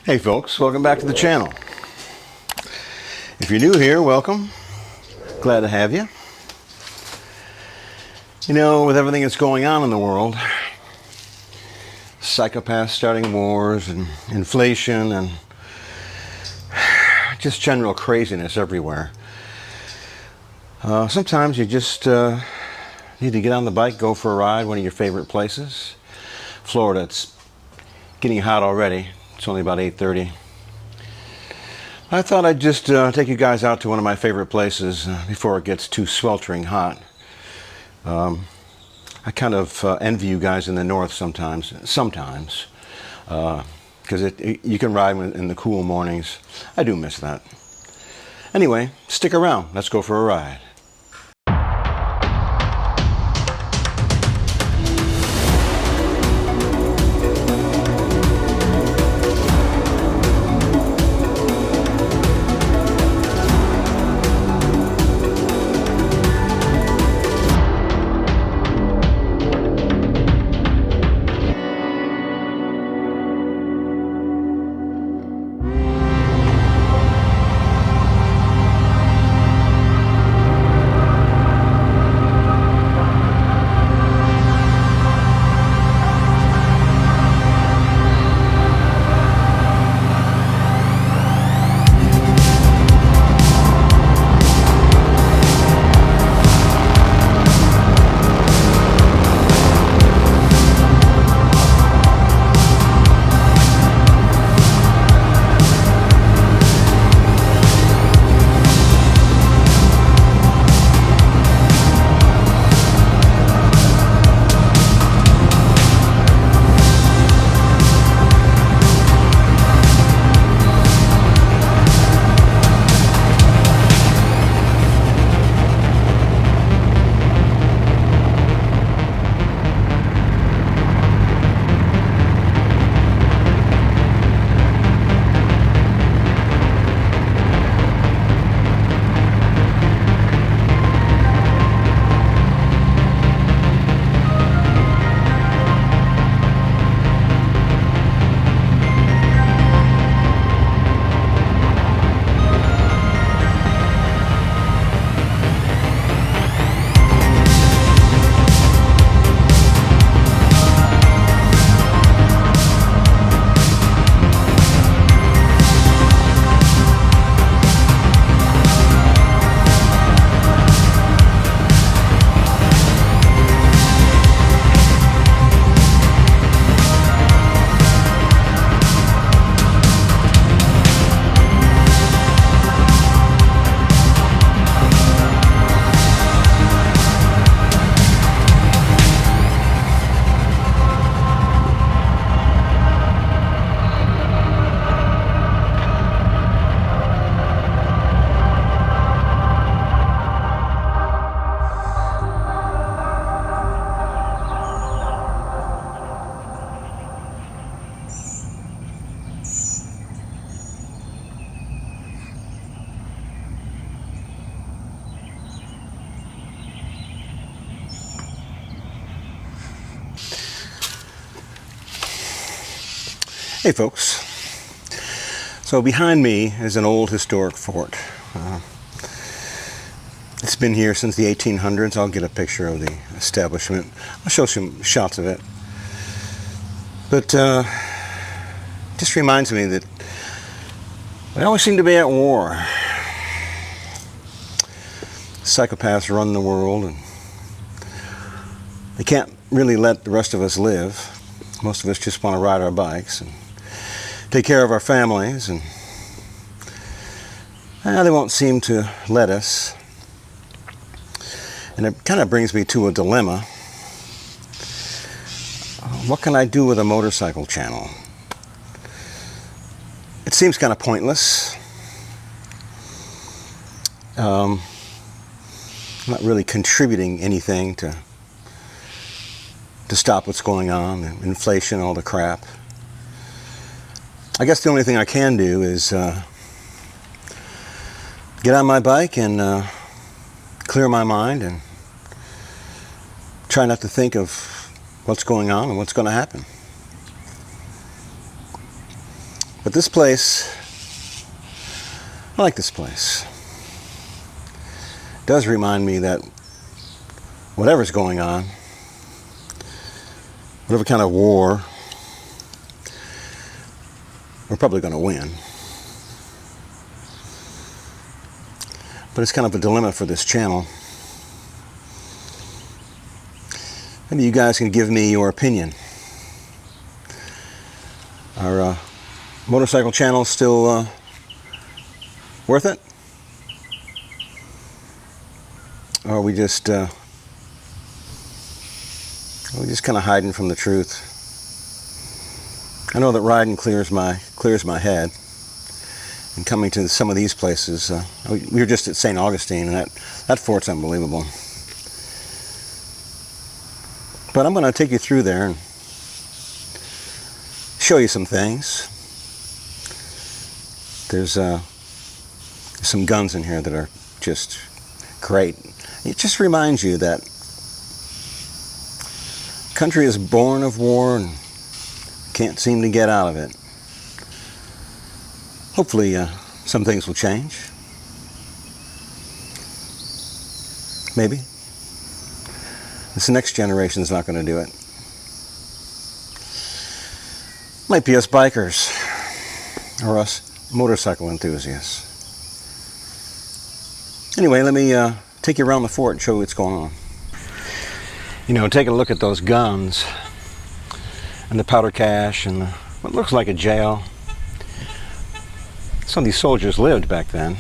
Hey folks, welcome back to the channel. If you're new here, welcome. Glad to have you. You know, with everything that's going on in the world, psychopaths starting wars and inflation and just general craziness everywhere. Sometimes you just need to get on the bike, go for a ride, one of your favorite places. Florida, it's getting hot already. It's only about 8:30. I thought I'd just take you guys out to one of my favorite places before it gets too sweltering hot. I kind of envy you guys in the north sometimes, because you can ride in the cool mornings. I do miss that. Anyway, stick around. Let's go for a ride. Hey folks, so behind me is an old historic fort. It's been here since the 1800s. I'll get a picture of the establishment. I'll show some shots of it. But just reminds me that we always seem to be at war. Psychopaths run the world and they can't really let the rest of us live. Most of us just want to ride our bikes and take care of our families, and they won't seem to let us. And it kind of brings me to a dilemma. What can I do with a motorcycle channel? It seems kind of pointless. I'm not really contributing anything to stop what's going on, inflation, all the crap. I guess the only thing I can do is get on my bike and clear my mind and try not to think of what's going on and what's going to happen. But this place, I like this place. It does remind me that whatever's going on, whatever kind of war, we're probably going to win. But it's kind of a dilemma for this channel. Maybe you guys can give me your opinion. Our motorcycle channel still worth it? Or are we just kind of hiding from the truth? I know that riding clears my head. And coming to some of these places, we were just at St. Augustine, and that fort's unbelievable. But I'm going to take you through there and show you some things. There's some guns in here that are just great. It just reminds you that country is born of war and can't seem to get out of it. Hopefully some things will change. Maybe. This next generation is not going to do it. Might be us bikers or us motorcycle enthusiasts. Anyway, let me take you around the fort and show you what's going on. You know, take a look at those guns and the powder cache and what looks like a jail. Some of these soldiers lived back then.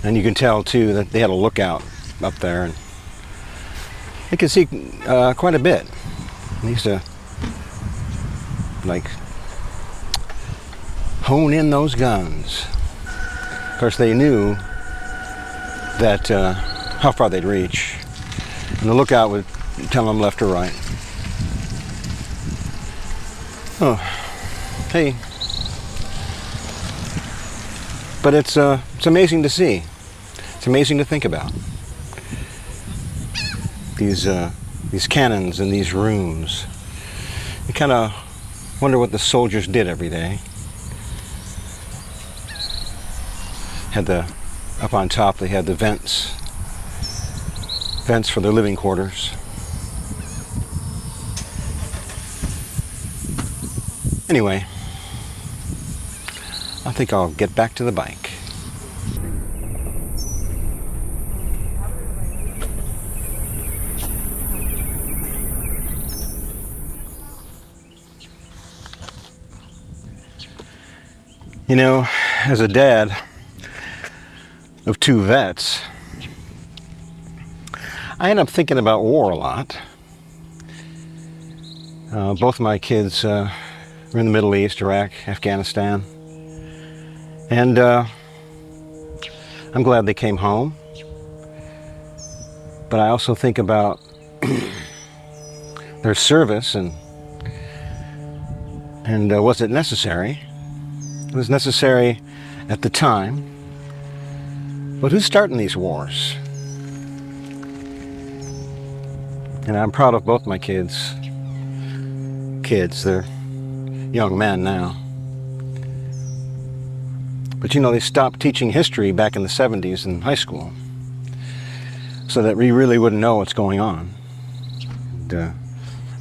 And you can tell too that they had a lookout up there, and you can see quite a bit. They used to like hone in those guns. Of course, they knew that how far they'd reach, and the lookout would tell them left or right. Oh, hey. But it's amazing to see. It's amazing to think about. These cannons in these rooms. You kind of wonder what the soldiers did every day. Up on top they had the vents for their living quarters. Anyway, I think I'll get back to the bike. You know, as a dad of two vets, I end up thinking about war a lot. Both of my kids were in the Middle East, Iraq, Afghanistan. And I'm glad they came home. But I also think about their service and was it necessary? It was necessary at the time. But who's starting these wars? And I'm proud of both my kids. They're young men now. But you know, they stopped teaching history back in the 70s in high school, so that we really wouldn't know what's going on. And,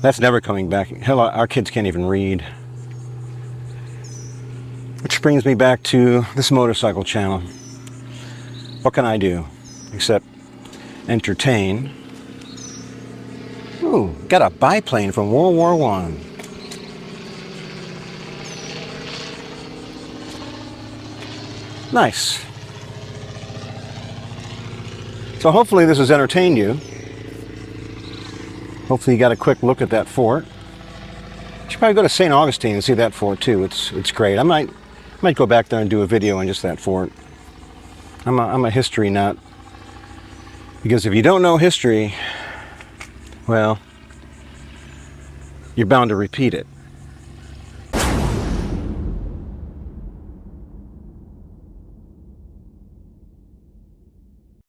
that's never coming back. Hell, our kids can't even read. Which brings me back to this motorcycle channel. What can I do except entertain? Ooh, got a biplane from World War I. Nice. So hopefully this has entertained you. Hopefully you got a quick look at that fort. You should probably go to St. Augustine and see that fort too. It's great. I might go back there and do a video on just that fort. I'm a history nut. Because if you don't know history, well, you're bound to repeat it.